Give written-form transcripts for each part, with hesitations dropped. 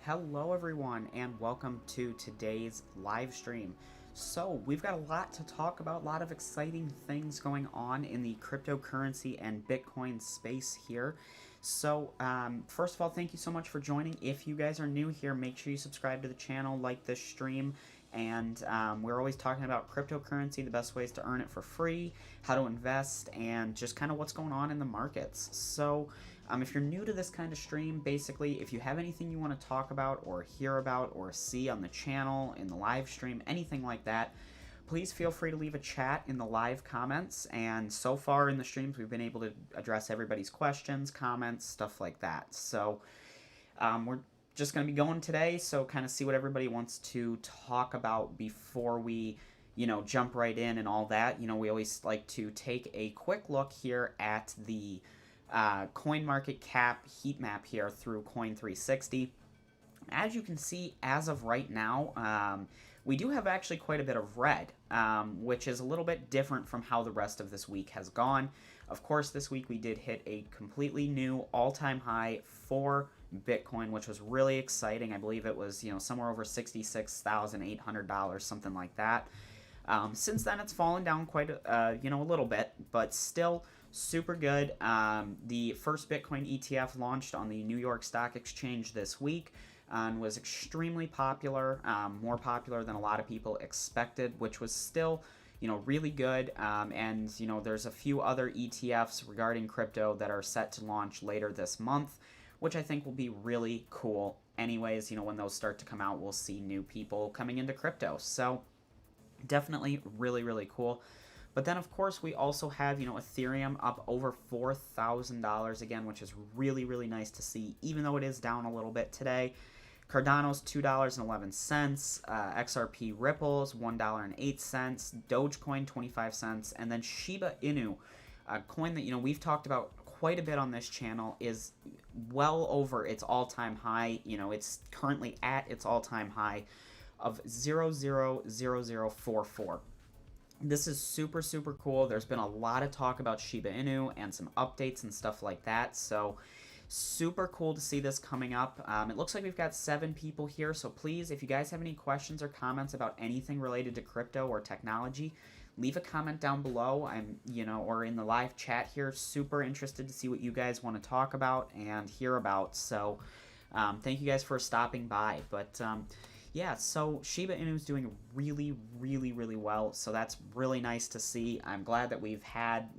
Hello everyone and welcome to today's live stream. So we've got a lot to talk about, a lot of exciting things going on in the cryptocurrency and Bitcoin space here. So first of all, thank you so much for joining. If you guys are new here, make sure you subscribe to the channel, like this stream, and we're always talking about cryptocurrency, the best ways to earn it for free, how to invest, and just kind of what's going on in the markets. So if you're new to this kind of stream, basically, if you have anything you want to talk about or hear about or see on the channel, in the live stream, anything like that, please feel free to leave a chat in the live comments. And so far in the streams, we've been able to address everybody's questions, comments, stuff like that. So we're just going to be going today, so kind of see what everybody wants to talk about before we jump right in and all that. We always like to take a quick look here at the coin market cap heat map here through Coin360. As you can see, as of right now, we do have actually quite a bit of red, which is a little bit different from how the rest of this week has gone. Of course, this week we did hit a completely new all-time high for Bitcoin, which was really exciting. I believe it was, somewhere over $66,800, something like that. Since then, it's fallen down quite, a little bit, but still super good. The first Bitcoin ETF launched on the New York Stock Exchange this week and was extremely popular, more popular than a lot of people expected, which was still, really good. And there's a few other ETFs regarding crypto that are set to launch later this month, which I think will be really cool. Anyways, when those start to come out, we'll see new people coming into crypto. So definitely really, really cool. But then, of course, we also have, Ethereum up over $4,000 again, which is really, really nice to see, even though it is down a little bit today. Cardano's $2.11, XRP Ripple's $1.08, Dogecoin 25 cents, and then Shiba Inu, a coin that, we've talked about quite a bit on this channel, is well over its all-time high. It's currently at its all-time high of 0.000044. This is super, super cool. There's been a lot of talk about Shiba Inu and some updates and stuff like that. So super cool to see this coming up. It looks like we've got 7 people here. So please, if you guys have any questions or comments about anything related to crypto or technology, leave a comment down below. I'm, or in the live chat here. Super interested to see what you guys want to talk about and hear about. So thank you guys for stopping by. But yeah, so Shiba Inu is doing really, really, really well. So that's really nice to see. I'm glad that we've had,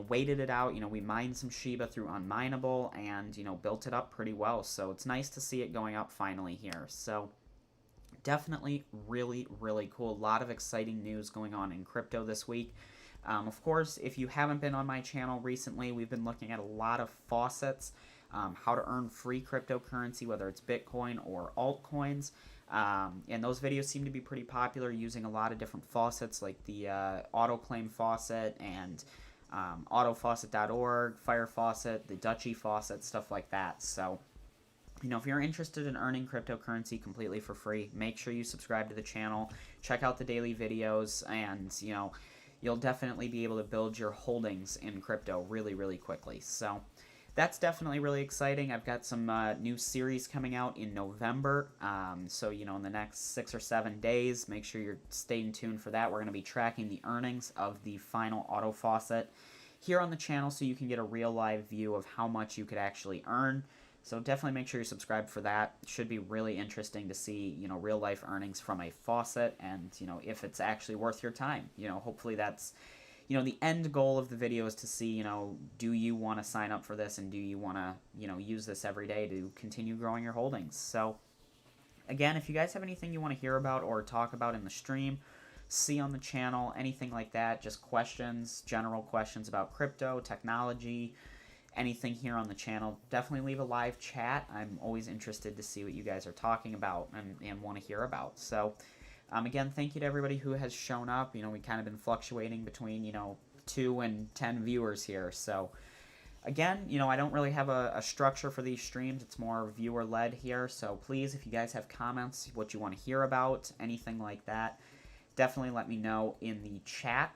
waited it out. We mined some Shiba through Unminable and, built it up pretty well. So it's nice to see it going up finally here. So definitely really, really cool. A lot of exciting news going on in crypto this week. Of course, if you haven't been on my channel recently, we've been looking at a lot of faucets. How to earn free cryptocurrency, whether it's Bitcoin or altcoins. And those videos seem to be pretty popular, using a lot of different faucets like the AutoClaim faucet and autofaucet.org, Fire Faucet, the Dutchy faucet, stuff like that. So, if you're interested in earning cryptocurrency completely for free, make sure you subscribe to the channel, check out the daily videos, and, you'll definitely be able to build your holdings in crypto really, really quickly. So that's definitely really exciting. I've got some new series coming out in November. So, in the next 6 or 7 days, make sure you're staying tuned for that. We're going to be tracking the earnings of the final auto faucet here on the channel so you can get a real live view of how much you could actually earn. So definitely make sure you're subscribed for that. It should be really interesting to see, real life earnings from a faucet and, if it's actually worth your time. Hopefully that's the end goal of the video is to see, do you want to sign up for this and do you want to, use this every day to continue growing your holdings? So, again, if you guys have anything you want to hear about or talk about in the stream, see on the channel, anything like that, just questions, general questions about crypto, technology, anything here on the channel, definitely leave a live chat. I'm always interested to see what you guys are talking about and want to hear about. So, again, thank you to everybody who has shown up. We kind of been fluctuating between, 2 and 10 viewers here. So, again, I don't really have a structure for these streams. It's more viewer-led here. So, please, if you guys have comments, what you want to hear about, anything like that, definitely let me know in the chat.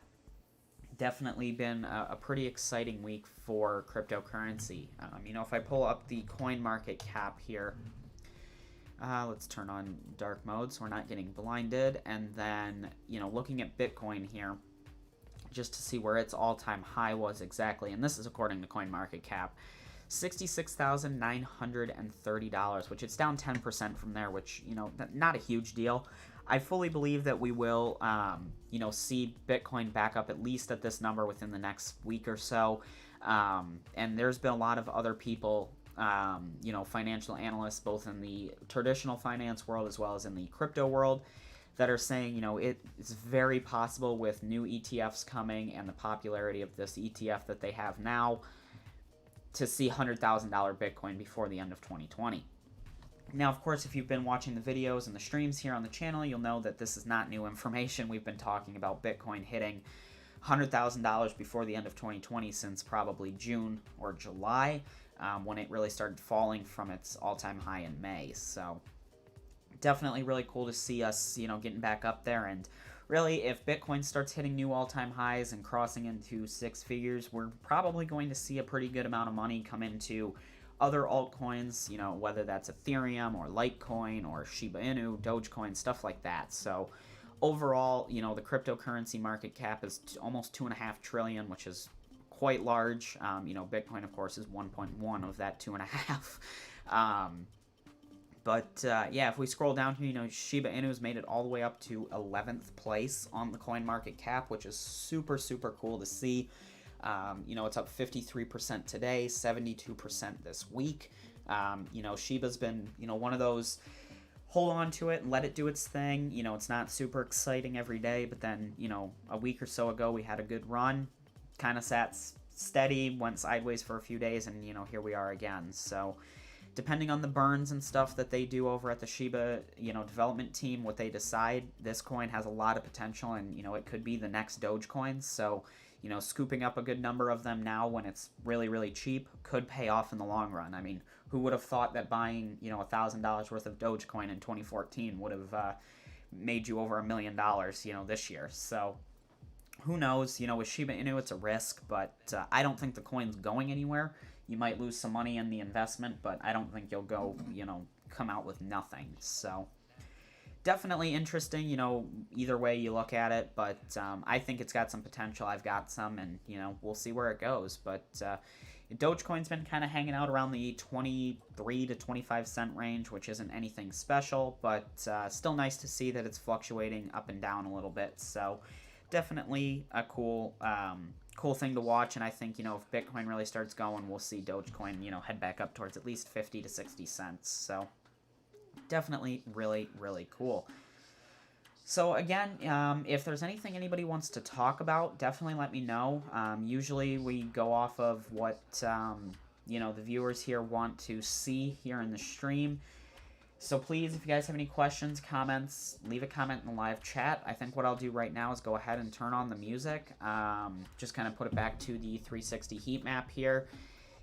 Definitely been a pretty exciting week for cryptocurrency. If I pull up the coin market cap here, Let's turn on dark mode so we're not getting blinded. And then, looking at Bitcoin here, just to see where its all-time high was exactly. And this is according to CoinMarketCap. $66,930, which it's down 10% from there, which, not a huge deal. I fully believe that we will, see Bitcoin back up at least at this number within the next week or so. And there's been a lot of other people, financial analysts, both in the traditional finance world as well as in the crypto world, that are saying, it's very possible with new ETFs coming and the popularity of this ETF that they have now to see $100,000 Bitcoin before the end of 2020. Now, of course, if you've been watching the videos and the streams here on the channel, you'll know that this is not new information. We've been talking about Bitcoin hitting $100,000 before the end of 2020 since probably June or July, when it really started falling from its all-time high in May. So definitely really cool to see us, getting back up there. And really, if Bitcoin starts hitting new all-time highs and crossing into six figures, we're probably going to see a pretty good amount of money come into other altcoins, whether that's Ethereum or Litecoin or Shiba Inu, Dogecoin, stuff like that. So overall, the cryptocurrency market cap is almost $2.5 trillion, which is quite large. Bitcoin, of course, is 1.1 of that 2.5. But if we scroll down here, Shiba Inu's made it all the way up to 11th place on the coin market cap, which is super, super cool to see. It's up 53% today, 72% this week. Shiba's been, one of those hold on to it and let it do its thing. It's not super exciting every day, but then, a week or so ago we had a good run, kind of sat steady, went sideways for a few days, and, here we are again. So depending on the burns and stuff that they do over at the Shiba, development team, what they decide, this coin has a lot of potential, and, it could be the next Dogecoin. So, scooping up a good number of them now when it's really, really cheap could pay off in the long run. I mean, who would have thought that buying, $1,000 worth of Dogecoin in 2014 would have made you over $1 million, this year. So who knows? With Shiba Inu, it's a risk, but I don't think the coin's going anywhere. You might lose some money in the investment, but I don't think you'll go, come out with nothing. So definitely interesting, either way you look at it, but I think it's got some potential. I've got some, and, we'll see where it goes. But Dogecoin's been kind of hanging out around the 23 to 25 cent range, which isn't anything special, but still nice to see that it's fluctuating up and down a little bit. So definitely a cool thing to watch, and I think, if Bitcoin really starts going, we'll see Dogecoin, head back up towards at least 50 to 60 cents. So definitely really, really cool. So again, if there's anything anybody wants to talk about, definitely let me know. Usually we go off of what, the viewers here want to see here in the stream. So please, if you guys have any questions, comments, leave a comment in the live chat. I think what I'll do right now is go ahead and turn on the music. Just kind of put it back to the 360 heat map here.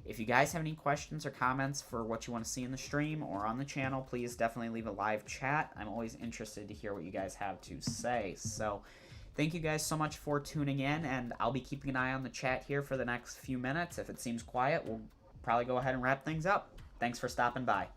If you guys have any questions or comments for what you want to see in the stream or on the channel, please definitely leave a live chat. I'm always interested to hear what you guys have to say. So thank you guys so much for tuning in, and I'll be keeping an eye on the chat here for the next few minutes. If it seems quiet, we'll probably go ahead and wrap things up. Thanks for stopping by.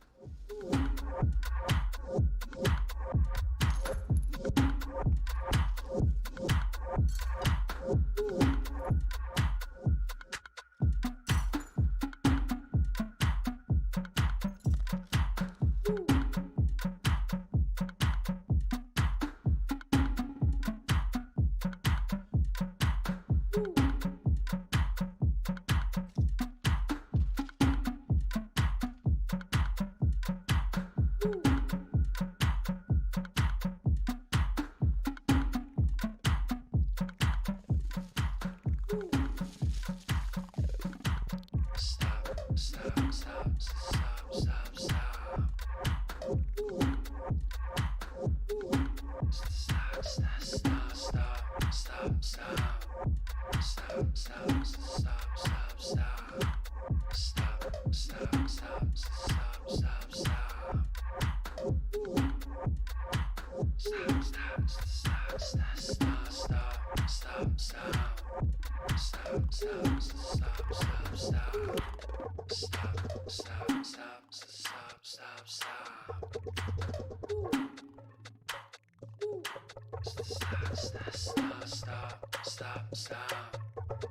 Stop.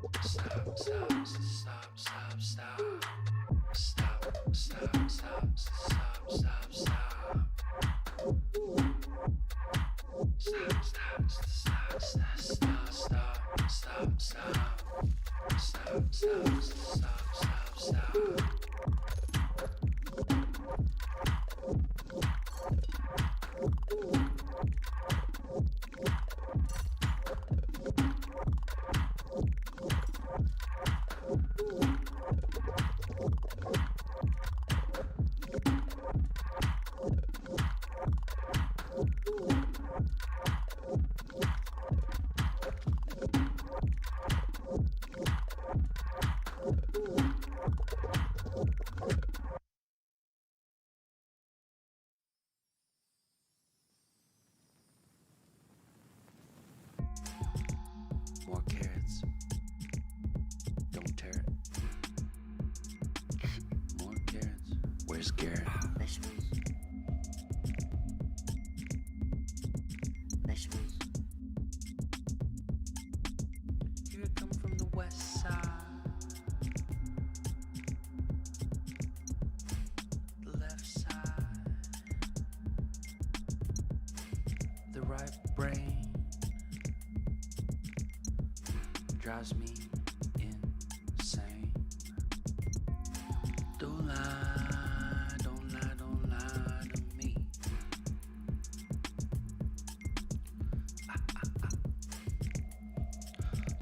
Stop, stop, stop, stop, stop. Stop, stop, stop, stop, stop, stop. Stop, stop, stop, stop, stop, stop, stop, stop. Stop, stop, stop, stop, stop. More carrots. Don't tear it. More carrots. Where's Garrett? Vegetables. Vegetables. Here I come from the west side. The left side. The right brain drives me insane. Don't lie, don't lie, don't lie to me.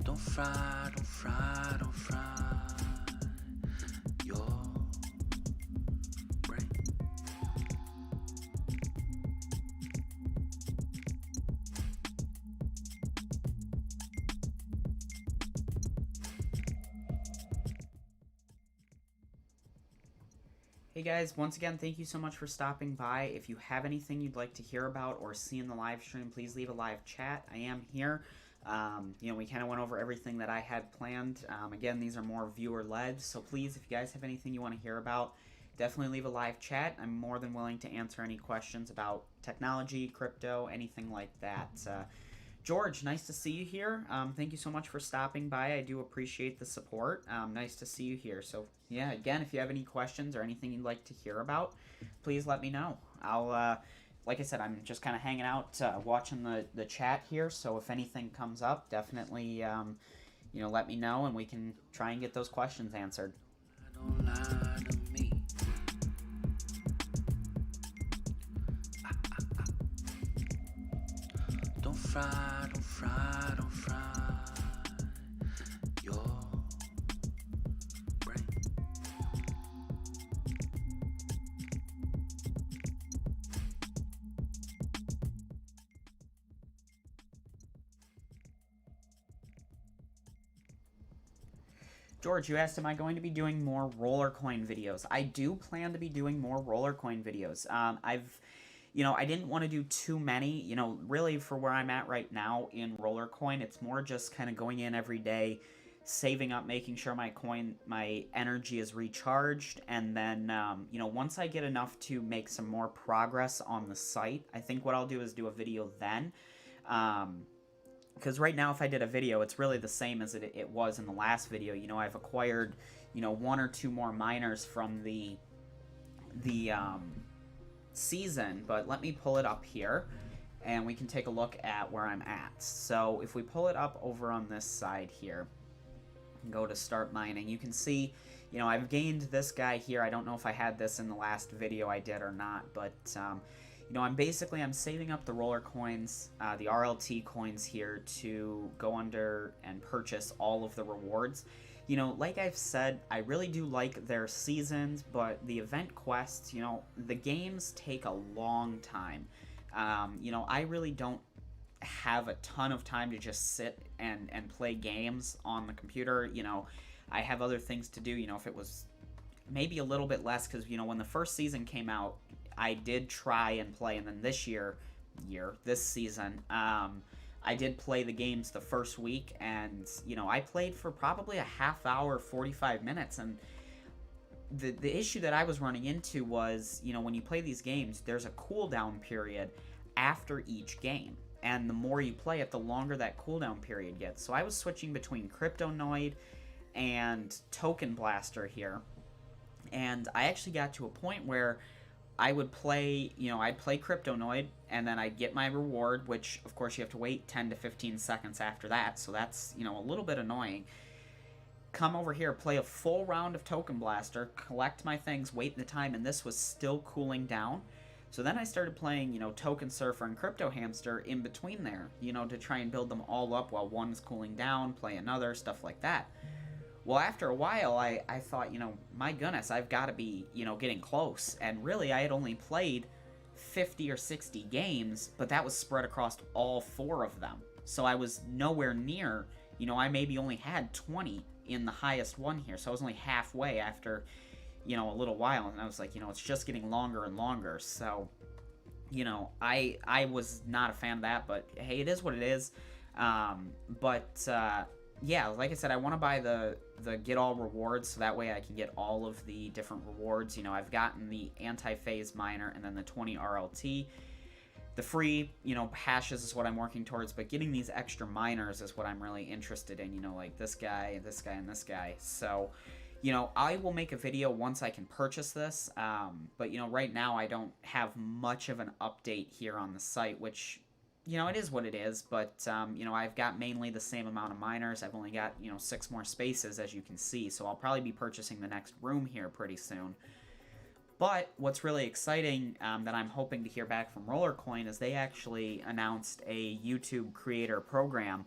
Don't fry, don't fry, don't fry your brain. Hey guys, once again, thank you so much for stopping by. If you have anything you'd like to hear about or see in the live stream, please leave a live chat. I am here. We kind of went over everything that I had planned. Again, these are more viewer-led, so please, if you guys have anything you want to hear about, definitely leave a live chat. I'm more than willing to answer any questions about technology, crypto, anything like that. George, nice to see you here. Thank you so much for stopping by. I do appreciate the support. Nice to see you here. So, yeah, again, if you have any questions or anything you'd like to hear about, please let me know. Like I said, I'm just kind of hanging out, watching the chat here. So if anything comes up, definitely, let me know and we can try and get those questions answered. Don't lie to me. Don't fry, don't fry, don't fry your brain. George, you asked, am I going to be doing more roller coin videos? I do plan to be doing more roller coin videos. I didn't want to do too many, really for where I'm at right now in roller coin, it's more just kind of going in every day, saving up, making sure my energy is recharged, and then, once I get enough to make some more progress on the site, I think what I'll do is do a video then. Because right now, if I did a video, it's really the same as it was in the last video. I've acquired, one or two more miners from the season, but let me pull it up here, and we can take a look at where I'm at. So if we pull it up over on this side here, and go to start mining, you can see, I've gained this guy here. I don't know if I had this in the last video I did or not, but I'm saving up the roller coins, the RLT coins here to go under and purchase all of the rewards. Like I've said, I really do like their seasons, but the event quests, the games take a long time. I really don't have a ton of time to just sit and play games on the computer. I have other things to do. If it was maybe a little bit less, because, when the first season came out, I did try and play, and then this season, I did play the games the first week, and, I played for probably a half hour, 45 minutes, and the issue that I was running into was, when you play these games, there's a cooldown period after each game. and the more you play it, the longer that cooldown period gets. So I was switching between Cryptonoid and Token Blaster here, and I actually got to a point where I would play, I'd play Cryptonoid, and then I'd get my reward, which, of course, you have to wait 10 to 15 seconds after that, so that's, a little bit annoying. Come over here, play a full round of Token Blaster, collect my things, wait the time, and this was still cooling down. So then I started playing, Token Surfer and Crypto Hamster in between there, to try and build them all up while one's cooling down, play another, stuff like that. Well, after a while, I thought, my goodness, I've got to be, getting close. And really, I had only played 50 or 60 games, but that was spread across all 4 of them. So I was nowhere near, I maybe only had 20 in the highest one here. So I was only halfway after, a little while. And I was like, it's just getting longer and longer. So, I was not a fan of that, but hey, it is what it is. Yeah, like I said, I want to buy the get all rewards, so that way I can get all of the different rewards. I've gotten the anti-phase miner and then the 20 RLT. The free, hashes is what I'm working towards, but getting these extra miners is what I'm really interested in, like this guy, this guy, and this guy. So, I will make a video once I can purchase this, but, right now I don't have much of an update here on the site, which, it is what it is, but, I've got mainly the same amount of miners. I've only got, 6 more spaces, as you can see, so I'll probably be purchasing the next room here pretty soon. But what's really exciting that I'm hoping to hear back from Rollercoin is they actually announced a YouTube creator program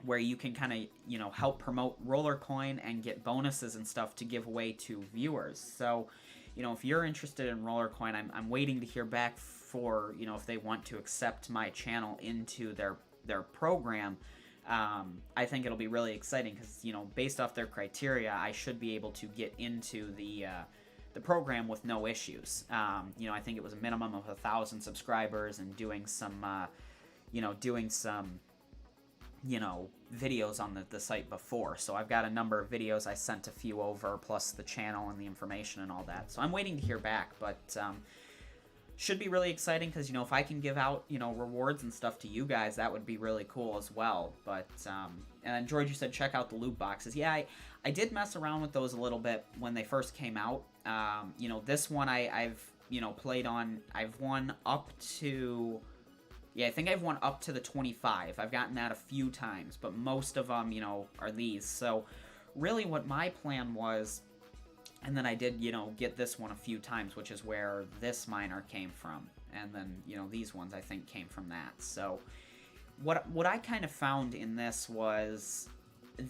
where you can kind of, help promote Rollercoin and get bonuses and stuff to give away to viewers. So, if you're interested in Rollercoin, I'm waiting to hear back for, if they want to accept my channel into their program. I think it'll be really exciting because, based off their criteria, I should be able to get into the program with no issues. I think it was a minimum of 1,000 subscribers and doing some videos on the site before. So I've got a number of videos. I sent a few over, plus the channel and the information and all that. So I'm waiting to hear back, but should be really exciting because, if I can give out, rewards and stuff to you guys, that would be really cool as well. But, and then George, you said check out the loot boxes. Yeah, I did mess around with those a little bit when they first came out. This one I've, played on, I've won up to... Yeah, I think I've won up to the 25. I've gotten that a few times, but most of them, are these. So, really what my plan was, and then I did, get this one a few times, which is where this miner came from. And then, these ones I think came from that. So, what I kind of found in this was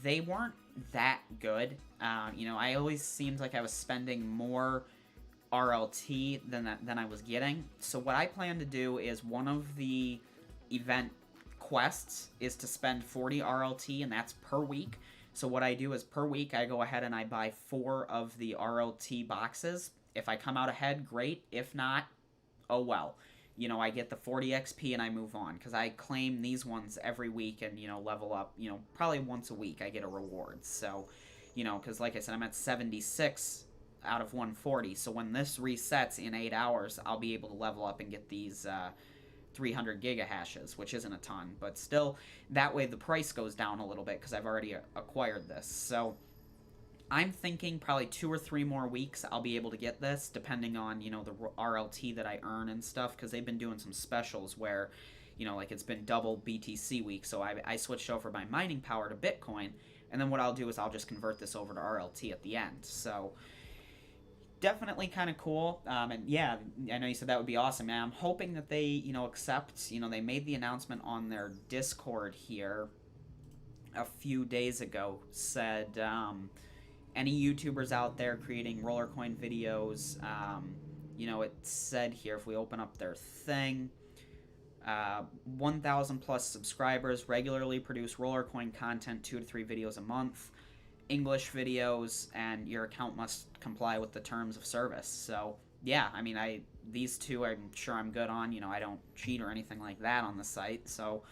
they weren't that good. I always seemed like I was spending more RLT than I was getting. So what I plan to do is one of the event quests is to spend 40 RLT, and that's per week. So what I do is per week I go ahead and I buy 4 of the RLT boxes. If I come out ahead, great. If not, oh well. I get the 40 XP and I move on because I claim these ones every week and, level up, probably once a week I get a reward. So, because like I said, I'm at 76 out of 140, so when this resets in 8 hours, I'll be able to level up and get these 300 gigahashes, which isn't a ton, but still, that way the price goes down a little bit because I've already acquired this. So I'm thinking probably 2 or 3 more weeks I'll be able to get this, depending on, the RLT that I earn and stuff, because they've been doing some specials where, like it's been double BTC week, so I switched over my mining power to Bitcoin, and then what I'll do is I'll just convert this over to RLT at the end. So definitely kind of cool, and yeah, I know you said that would be awesome, man. I'm hoping that they, accept, they made the announcement on their Discord here a few days ago, said, any YouTubers out there creating Rollercoin videos, it said here, if we open up their thing, 1,000 plus subscribers, regularly produce Rollercoin content, 2 to 3 videos a month, English videos, and your account must comply with the terms of service. So yeah, I mean, these two I'm sure I'm good on. I don't cheat or anything like that on the site, so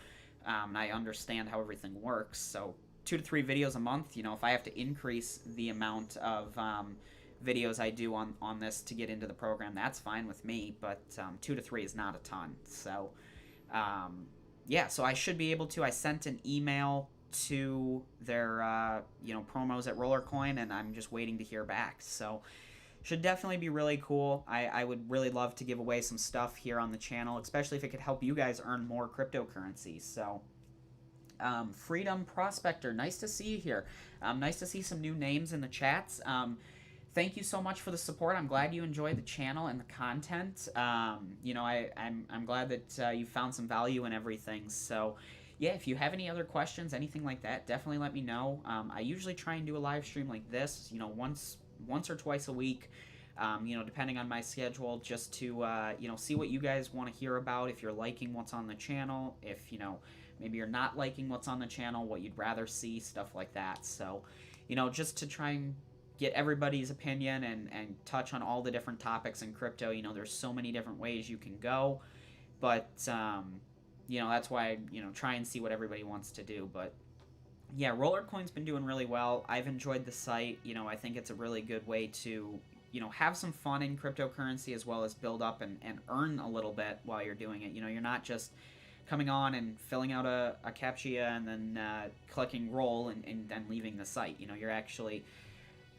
I understand how everything works. So 2 to 3 videos a month. If I have to increase the amount of videos I do on this to get into the program, that's fine with me, but 2 to 3 is not a ton. So Yeah, so I should be able to. I sent an email to their promos at Rollercoin, and I'm just waiting to hear back. So should definitely be really cool. I would really love to give away some stuff here on the channel, especially if it could help you guys earn more cryptocurrency. So Freedom Prospector, nice to see you here. Nice to see some new names in the chats. Thank you so much for the support. I'm glad you enjoyed the channel and the content. I'm glad that you found some value in everything. So, yeah, if you have any other questions, anything like that, definitely let me know. I usually try and do a live stream like this, once or twice a week. Depending on my schedule, just to see what you guys want to hear about. If you're liking what's on the channel, if maybe you're not liking what's on the channel, what you'd rather see, stuff like that. So, just to try and get everybody's opinion and touch on all the different topics in crypto. There's so many different ways you can go, but that's why I try and see what everybody wants to do. But yeah, Rollercoin's been doing really well. I've enjoyed the site. I think it's a really good way to have some fun in cryptocurrency, as well as build up and earn a little bit while you're doing it. You're not just coming on and filling out a CAPTCHA and then clicking roll and then leaving the site. You're actually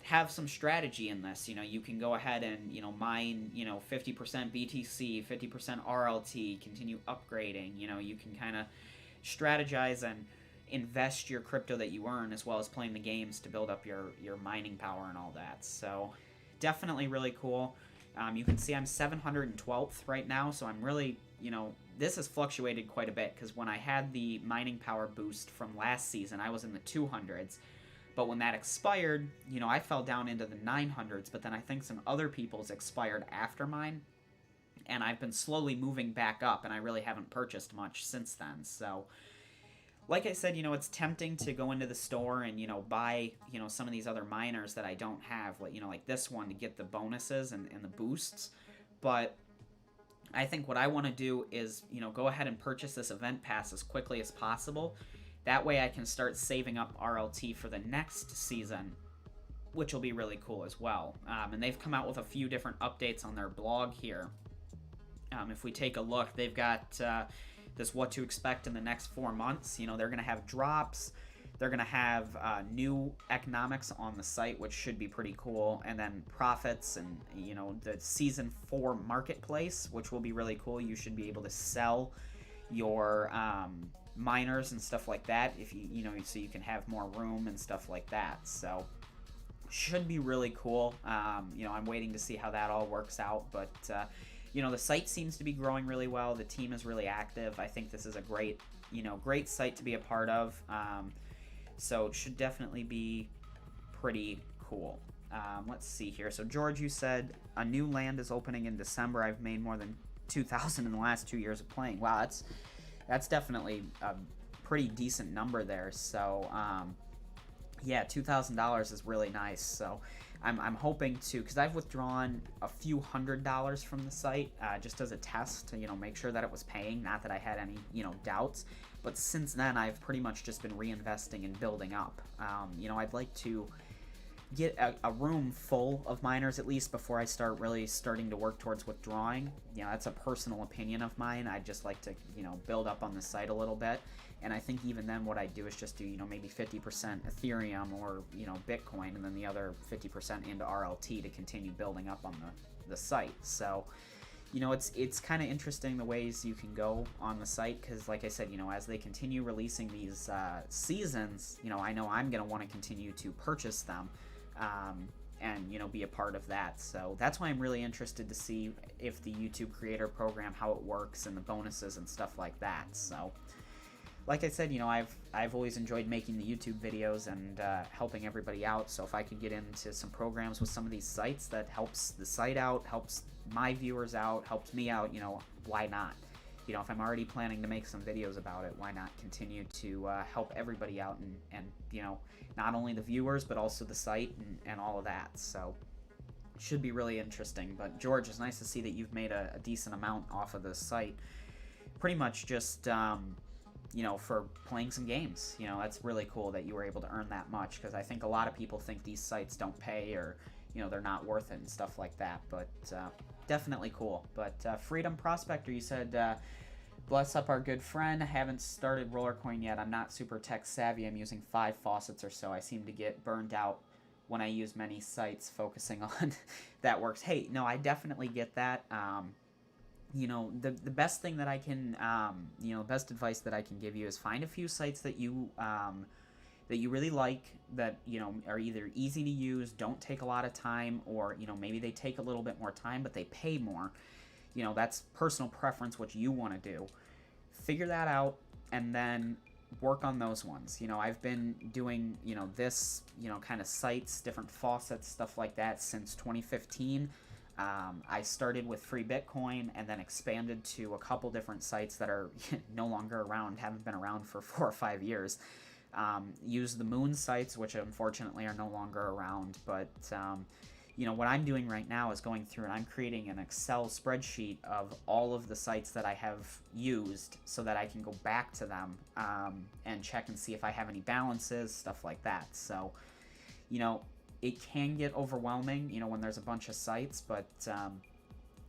have some strategy in this. You can go ahead and mine 50% BTC, 50% RLT, continue upgrading. You can kind of strategize and invest your crypto that you earn, as well as playing the games to build up your mining power and all that. So definitely really cool. You can see I'm 712th right now, so I'm really, this has fluctuated quite a bit, because when I had the mining power boost from last season, I was in the 200s. But when that expired, I fell down into the 900s, but then I think some other people's expired after mine, and I've been slowly moving back up, and I really haven't purchased much since then. So, like I said, it's tempting to go into the store and, buy, some of these other miners that I don't have, like this one, to get the bonuses and the boosts. But I think what I want to do is, go ahead and purchase this event pass as quickly as possible. That way I can start saving up RLT for the next season, which will be really cool as well. And they've come out with a few different updates on their blog here. If we take a look, they've got this what to expect in the next 4 months. They're going to have drops. They're going to have new economics on the site, which should be pretty cool. And then profits and, the Season 4 marketplace, which will be really cool. You should be able to sell your miners and stuff like that, if so you can have more room and stuff like that. So should be really cool. I'm waiting to see how that all works out, but the site seems to be growing really well. The team is really active. I think this is a great site to be a part of. So it should definitely be pretty cool. Let's see here. So George, you said a new land is opening in December. I've made more than 2,000 in the last 2 years of playing. Wow, that's definitely a pretty decent number there. So, yeah, $2,000 is really nice. So, I'm hoping to, because I've withdrawn a few $100s from the site just as a test to, make sure that it was paying. Not that I had any, doubts. But since then, I've pretty much just been reinvesting and building up. I'd like to get a room full of miners at least before I start really starting to work towards withdrawing. That's a personal opinion of mine. I'd just like to, build up on the site a little bit. And I think even then what I do is just do, maybe 50% Ethereum or, Bitcoin, and then the other 50% into RLT to continue building up on the site. So, it's kind of interesting the ways you can go on the site, because like I said, as they continue releasing these seasons, I know I'm going to want to continue to purchase them. And be a part of that. So that's why I'm really interested to see if the YouTube creator program, how it works, and the bonuses and stuff like that. So like I said, I've always enjoyed making the YouTube videos and helping everybody out. So if I could get into some programs with some of these sites that helps the site out, helps my viewers out, helps me out, why not? If I'm already planning to make some videos about it, why not continue to help everybody out and not only the viewers, but also the site and all of that. So should be really interesting. But George, it's nice to see that you've made a decent amount off of this site. Pretty much just, for playing some games. That's really cool that you were able to earn that much, because I think a lot of people think these sites don't pay, or, they're not worth it and stuff like that. But definitely cool. But Freedom Prospector, you said, bless up our good friend. I haven't started Rollercoin yet. I'm not super tech savvy. I'm using 5 faucets or so. I seem to get burned out when I use many sites focusing on that works. Hey, no, I definitely get that. The best thing that I can, best advice that I can give you is find a few sites that you really like, that are either easy to use, don't take a lot of time, or maybe they take a little bit more time but they pay more. That's personal preference, what you want to do. Figure that out, and then work on those ones. I've been doing this kind of sites, different faucets, stuff like that since 2015. I started with free Bitcoin and then expanded to a couple different sites that are no longer around, haven't been around for 4 or 5 years. Use the moon sites, which unfortunately are no longer around, but what I'm doing right now is going through and I'm creating an Excel spreadsheet of all of the sites that I have used so that I can go back to them and check and see if I have any balances, stuff like that. So, it can get overwhelming, when there's a bunch of sites, but,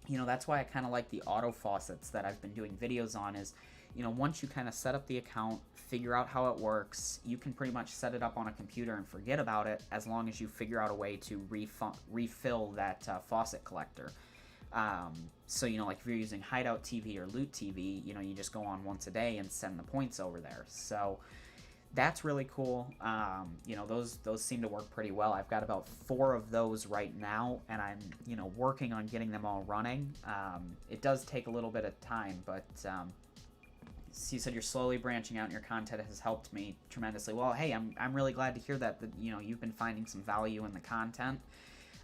that's why I kind of like the auto faucets that I've been doing videos on is, once you kind of set up the account, figure out how it works, you can pretty much set it up on a computer and forget about it as long as you figure out a way to refill that faucet collector. So, like if you're using Hideout TV or Loot TV, you just go on once a day and send the points over there. So that's really cool. Those seem to work pretty well. I've got about 4 of those right now, and I'm, working on getting them all running. It does take a little bit of time, but so you said you're slowly branching out and your content has helped me tremendously. Well, hey, I'm really glad to hear that you've been finding some value in the content.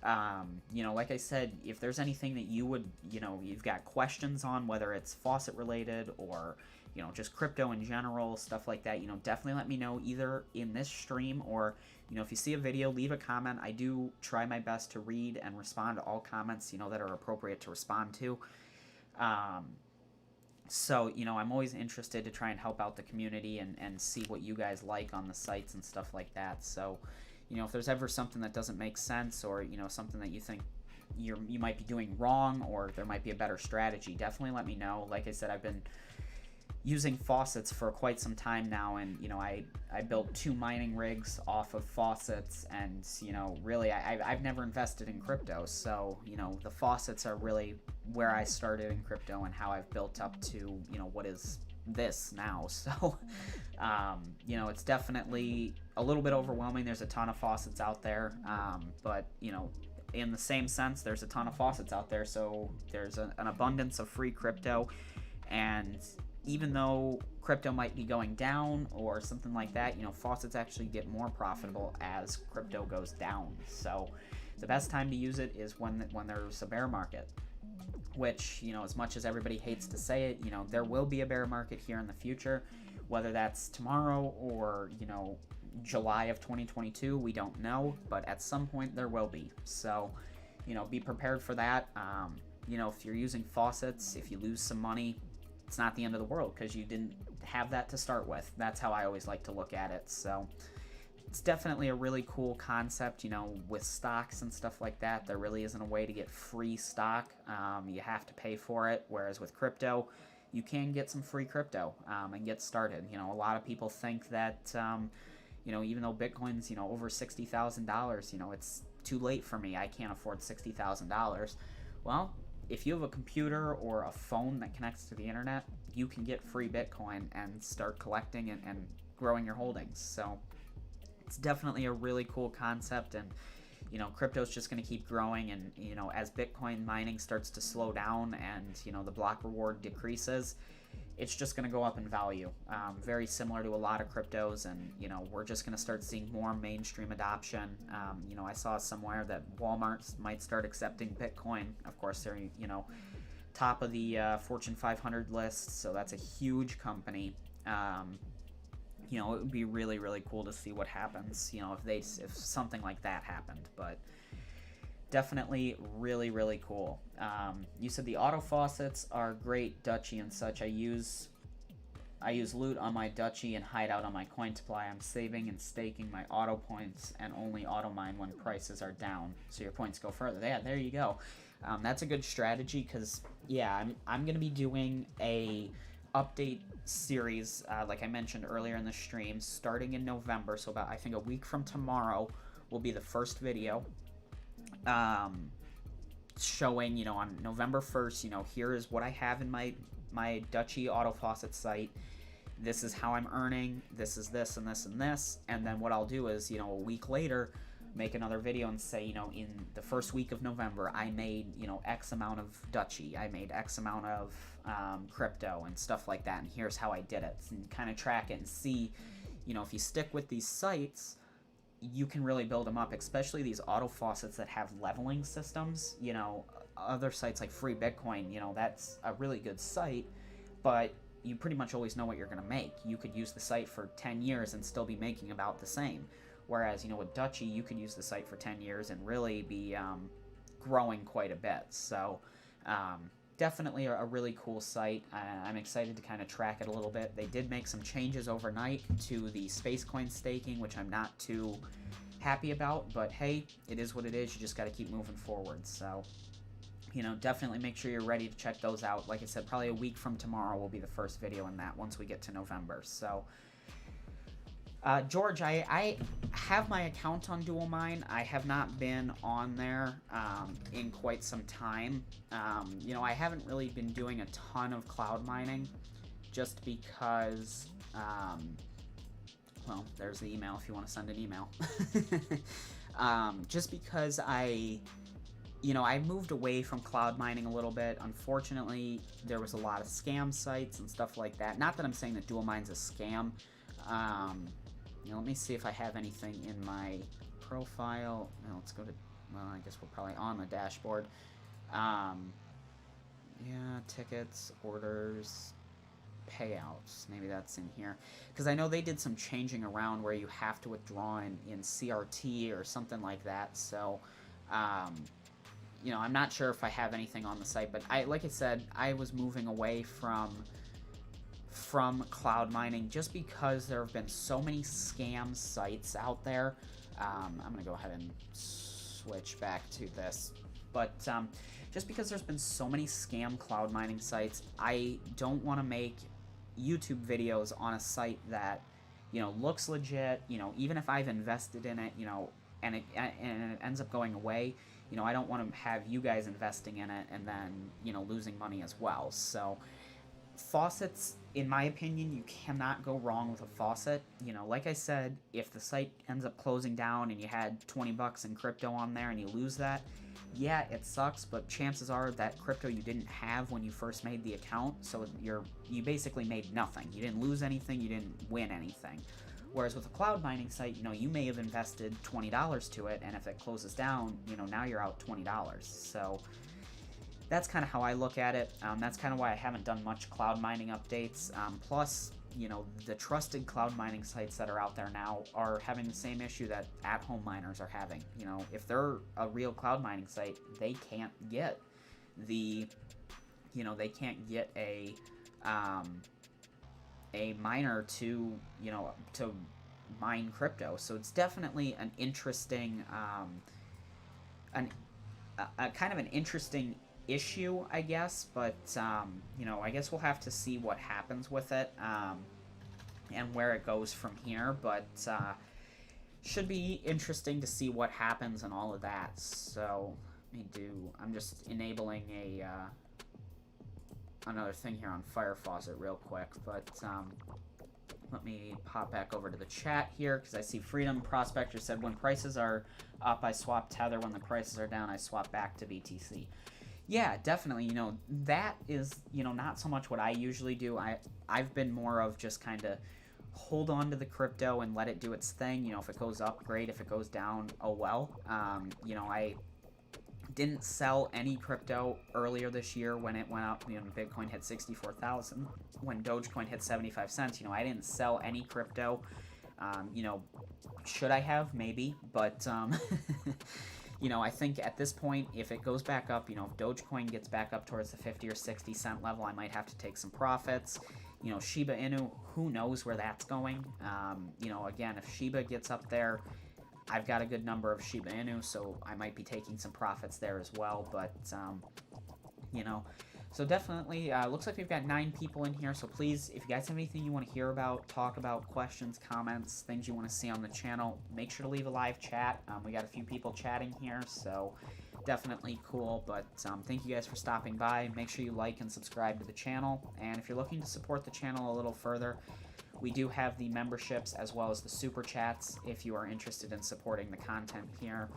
Like I said, if there's anything that you would, you've got questions on, whether it's faucet related or, just crypto in general, stuff like that, definitely let me know either in this stream or, if you see a video, leave a comment. I do try my best to read and respond to all comments, that are appropriate to respond to. So, I'm always interested to try and help out the community and see what you guys like on the sites and stuff like that. So, if there's ever something that doesn't make sense or, something that you think you might be doing wrong or there might be a better strategy, definitely let me know. Like I said, I've been using faucets for quite some time now, and I built 2 mining rigs off of faucets, and really I've never invested in crypto, so the faucets are really where I started in crypto and how I've built up to what is this now. So it's definitely a little bit overwhelming. There's a ton of faucets out there, but in the same sense, there's a ton of faucets out there, so there's an abundance of free crypto. And even though crypto might be going down or something like that, faucets actually get more profitable as crypto goes down. So the best time to use it is when there's a bear market, which, as much as everybody hates to say it, there will be a bear market here in the future, whether that's tomorrow or, July of 2022, we don't know, but at some point there will be. So, be prepared for that. If you're using faucets, if you lose some money, it's not the end of the world because you didn't have that to start with. That's how I always like to look at it. So it's definitely a really cool concept, with stocks and stuff like that. There really isn't a way to get free stock. You have to pay for it, whereas with crypto, you can get some free crypto and get started. A lot of people think that, even though Bitcoin's, over $60,000, it's too late for me. I can't afford $60,000. Well, if you have a computer or a phone that connects to the internet, you can get free Bitcoin and start collecting and growing your holdings. So it's definitely a really cool concept, and crypto's just going to keep growing. And as Bitcoin mining starts to slow down and the block reward decreases, it's just going to go up in value, very similar to a lot of cryptos. And we're just going to start seeing more mainstream adoption. I saw somewhere that Walmart might start accepting Bitcoin. Of course, they're top of the Fortune 500 list, so that's a huge company. It would be really, really cool to see what happens, if something like that happened. But definitely really, really cool. You said the auto faucets are great, Dutchy and such. I use Loot on my Dutchy and Hideout on my coin supply. I'm saving and staking my auto points and only auto mine when prices are down, so your points go further. Yeah, there you go. That's a good strategy because, yeah, I'm going to be doing a update series, like I mentioned earlier in the stream, starting in November. So about, I think, a week from tomorrow will be the first video. Showing, on November 1st, here is what I have in my Dutchy auto faucet site. This is how I'm earning. This is this and this and this. And then what I'll do is, a week later, make another video and say, in the first week of November, I made, X amount of Dutchy. I made X amount of crypto and stuff like that. And here's how I did it. And kind of track it and see, if you stick with these sites, you can really build them up, especially these auto faucets that have leveling systems. Other sites like Free Bitcoin, that's a really good site, but you pretty much always know what you're going to make. You could use the site for 10 years and still be making about the same. Whereas, with Dutchy, you could use the site for 10 years and really be growing quite a bit. So, definitely a really cool site. I'm excited to kind of track it a little bit. They did make some changes overnight to the space coin staking, which I'm not too happy about, but hey, it is what it is. You just got to keep moving forward. So, definitely make sure you're ready to check those out. Like I said, probably a week from tomorrow will be the first video in that once we get to November. So, George, I have my account on DualMine. I have not been on there in quite some time. I haven't really been doing a ton of cloud mining just because, well, there's the email if you want to send an email. Just because I moved away from cloud mining a little bit. Unfortunately, there was a lot of scam sites and stuff like that. Not that I'm saying that DualMine's a scam. Let me see if I have anything in my profile. Let's go to, well, I guess we're probably on the dashboard. Yeah, tickets, orders, payouts. Maybe that's in here. Because I know they did some changing around where you have to withdraw in CRT or something like that. So, I'm not sure if I have anything on the site. But like I said, I was moving away from cloud mining just because there have been so many scam sites out there. I'm going to go ahead and switch back to this. But just because there's been so many scam cloud mining sites, I don't want to make YouTube videos on a site that, looks legit, even if I've invested in it, and it ends up going away, I don't want to have you guys investing in it and then, losing money as well. So, faucets, in my opinion, you cannot go wrong with a faucet. Like I said, if the site ends up closing down and you had 20 bucks in crypto on there and you lose that, yeah, it sucks, but chances are that crypto you didn't have when you first made the account, so you basically made nothing. You didn't lose anything, you didn't win anything. Whereas with a cloud mining site, you may have invested $20 to it, and if it closes down, now you're out $20. So that's kind of how I look at it. That's kind of why I haven't done much cloud mining updates. Plus, the trusted cloud mining sites that are out there now are having the same issue that at-home miners are having. If they're a real cloud mining site, they can't get they can't get a miner to mine crypto. So it's definitely an interesting, kind of an interesting issue, I guess, but I guess we'll have to see what happens with it and where it goes from here, but should be interesting to see what happens and all of that. So I'm just enabling another thing here on Fire Faucet real quick, but let me pop back over to the chat here because I see Freedom Prospector said, when prices are up, I swap Tether. When the prices are down, I swap back to BTC. Yeah, definitely. That is, not so much what I usually do. I've been more of just kind of hold on to the crypto and let it do its thing. If it goes up, great. If it goes down, oh well. I didn't sell any crypto earlier this year when it went up. Bitcoin hit 64,000. When Dogecoin hit 75 cents, I didn't sell any crypto. Should I have? Maybe, but I think at this point, if it goes back up, if Dogecoin gets back up towards the 50 or 60 cent level, I might have to take some profits. Shiba Inu, who knows where that's going? Again, if Shiba gets up there, I've got a good number of Shiba Inu, so I might be taking some profits there as well. But, So definitely, looks like we've got 9 people in here. So please, if you guys have anything you want to hear about, talk about, questions, comments, things you want to see on the channel, make sure to leave a live chat. We got a few people chatting here, so definitely cool. But thank you guys for stopping by. Make sure you like and subscribe to the channel. And if you're looking to support the channel a little further, we do have the memberships as well as the super chats if you are interested in supporting the content here.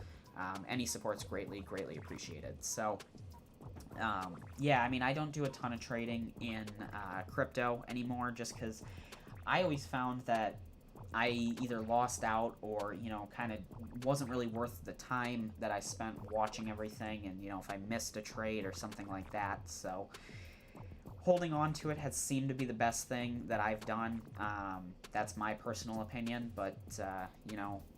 Any support's greatly appreciated. So yeah, I mean, I don't do a ton of trading in crypto anymore just because I always found that I either lost out or, kind of wasn't really worth the time that I spent watching everything and, if I missed a trade or something like that. So holding on to it has seemed to be the best thing that I've done. That's my personal opinion, but,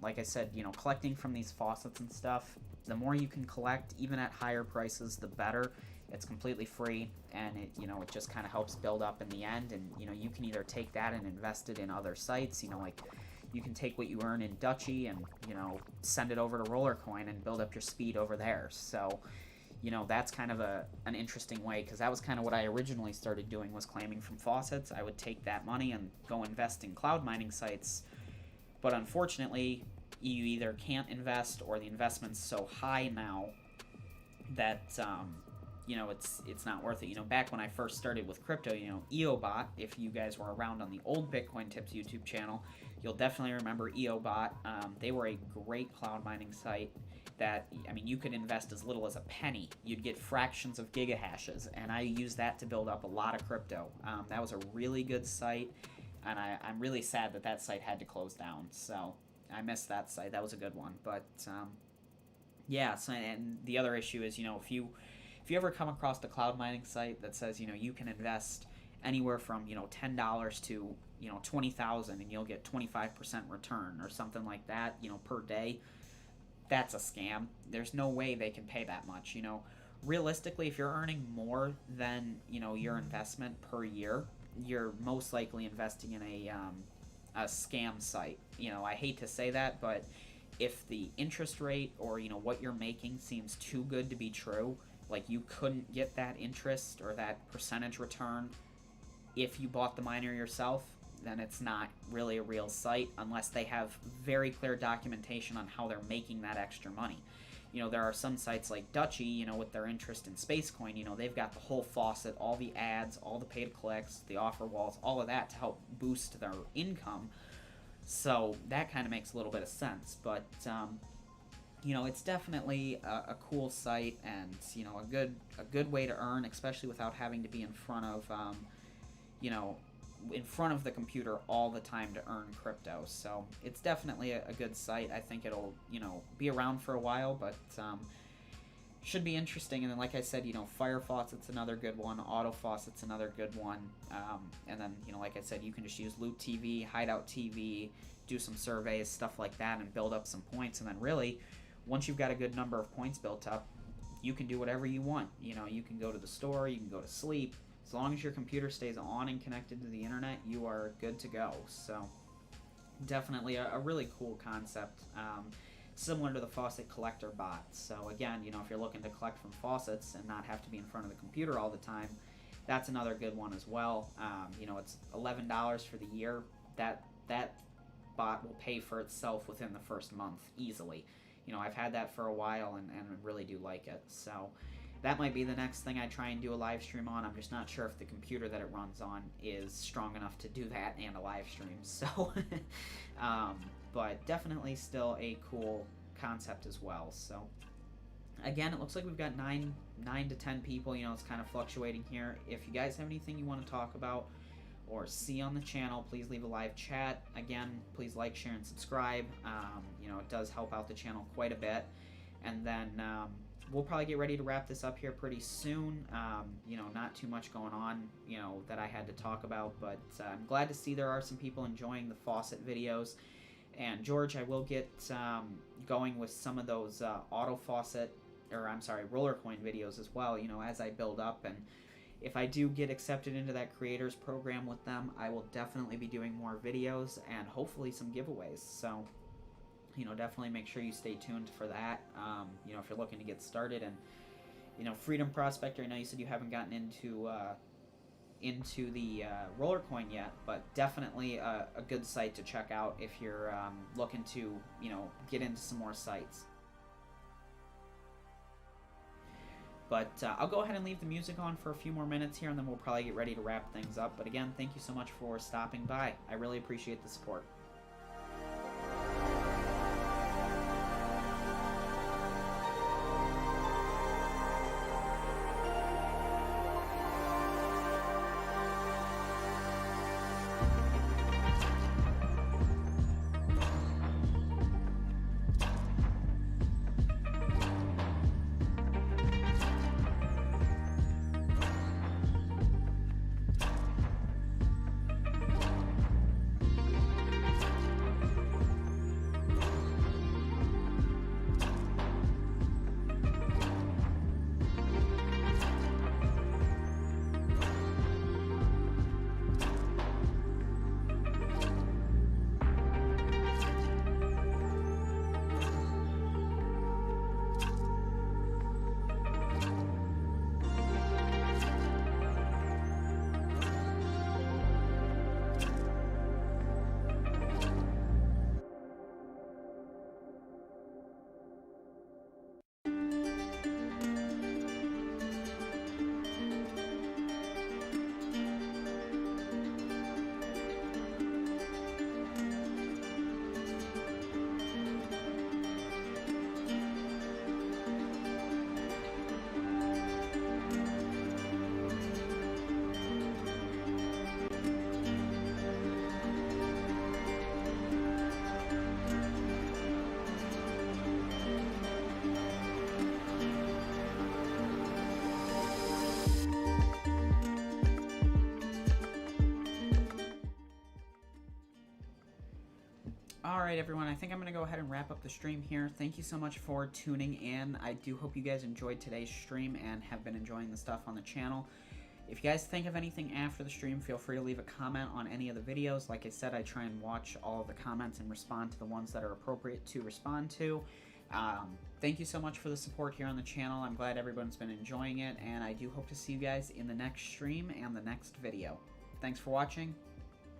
like I said, collecting from these faucets and stuff, the more you can collect, even at higher prices, the better. It's completely free, and it just kind of helps build up in the end, and, you can either take that and invest it in other sites, like, you can take what you earn in Dutchy and, send it over to Rollercoin and build up your speed over there. So, that's kind of an interesting way, because that was kind of what I originally started doing, was claiming from faucets. I would take that money and go invest in cloud mining sites, but unfortunately, you either can't invest or the investment's so high now that, it's not worth it. Back when I first started with crypto, EOBot, if you guys were around on the old Bitcoin Tips YouTube channel, you'll definitely remember EOBot. They were a great cloud mining site that, I mean, you could invest as little as a penny. You'd get fractions of gigahashes, and I used that to build up a lot of crypto. That was a really good site, and I'm really sad that that site had to close down. So I missed that site. That was a good one. But yeah, so, and the other issue is, if you ever come across the cloud mining site that says, you can invest anywhere from, $10 to, 20,000 and you'll get 25% return or something like that, per day, that's a scam. There's no way they can pay that much. Realistically, if you're earning more than, your investment per year, you're most likely investing in a scam site. I hate to say that, but if the interest rate or, what you're making seems too good to be true, like you couldn't get that interest or that percentage return if you bought the miner yourself, then it's not really a real site unless they have very clear documentation on how they're making that extra money. There are some sites like Dutchy, with their interest in Spacecoin, they've got the whole faucet, all the ads, all the paid clicks, the offer walls, all of that to help boost their income. So that kind of makes a little bit of sense, but it's definitely a cool site and, a good way to earn, especially without having to be in front of, in front of the computer all the time to earn crypto. So it's definitely a good site. I think it'll, be around for a while, but should be interesting. And then, like I said, Fire Faucet's another good one. Auto Faucet's another good one. And then, like I said, you can just use Loop TV, Hideout TV, do some surveys, stuff like that, and build up some points. And then really, once you've got a good number of points built up, you can do whatever you want. You can go to the store, you can go to sleep. As long as your computer stays on and connected to the internet, you are good to go. So definitely a really cool concept, similar to the faucet collector bot. So again, if you're looking to collect from faucets and not have to be in front of the computer all the time, that's another good one as well. It's $11 for the year. That bot will pay for itself within the first month easily. I've had that for a while and really do like it. So that might be the next thing I try and do a live stream on. I'm just not sure if the computer that it runs on is strong enough to do that and a live stream. So, but definitely still a cool concept as well. So, again, it looks like we've got 9 to 10 people. It's kind of fluctuating here. If you guys have anything you want to talk about or see on the channel, please leave a live chat. Again, please like, share, and subscribe. It does help out the channel quite a bit. And then we'll probably get ready to wrap this up here pretty soon. Not too much going on, that I had to talk about, but I'm glad to see there are some people enjoying the faucet videos. And George, I will get going with some of those auto faucet, or I'm sorry, Rollercoin videos as well, as I build up. And if I do get accepted into that creators program with them, I will definitely be doing more videos and hopefully some giveaways. So, definitely make sure you stay tuned for that, if you're looking to get started. And, You know, Freedom Prospector, I know you said you haven't gotten into the roller coin yet, but definitely a good site to check out if you're looking to, you know, get into some more sites. But I'll go ahead and leave the music on for a few more minutes here, and then we'll probably get ready to wrap things up. But again, thank you so much for stopping by. I really appreciate the support. Alright everyone, I think I'm going to go ahead and wrap up the stream here. Thank you so much for tuning in. I do hope you guys enjoyed today's stream and have been enjoying the stuff on the channel. If you guys think of anything after the stream, feel free to leave a comment on any of the videos. Like I said, I try and watch all of the comments and respond to the ones that are appropriate to respond to. Thank you so much for the support here on the channel. I'm glad everyone's been enjoying it, and I do hope to see you guys in the next stream and the next video. Thanks for watching.